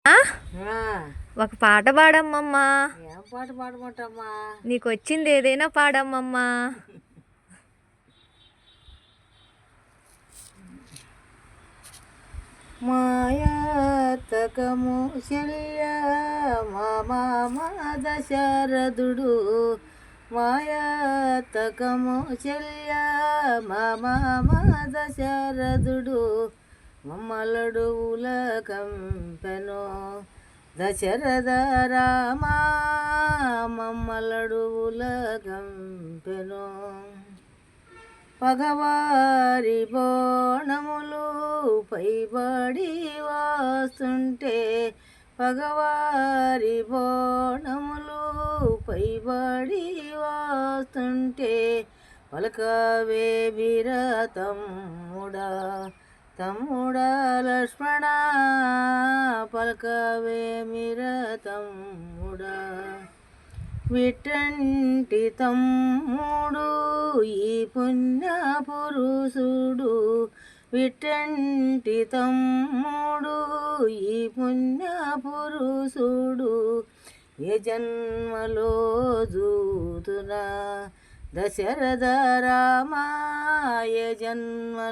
ఆ? ఆ, ఒక పాట పాడమ్మమ్మా. ఏం పాట పాడమంటమ్మా? నీకు వచ్చింది ఏదైనా పాడమ్మమ్మా. మాయాతకము శల్య మా మామ దశరథుడు, మాయాతకము శల్య మా మామ దశరథుడు, మమ్మలడువుల కంపెను దశరథ రామా, మమ్మలడువుల కంపెను. పగవారి బోణములు పైబడి వస్తుంటే, పగవారి బోణములు పైబడి వస్తుంటే, పలకవే వీర తమ్ముడా తమ్ముడా లక్ష్మణ, పలకవే వీర తమ్ముడా. విట్టంటి తమ్ముడు ఈ పుణ్య పురుషుడు, విట్టంటి తమ్ముడు ఈ పుణ్య పురుషుడు, ఏ జన్మలో జూతునా దశరథ రామా, ఏ జన్మ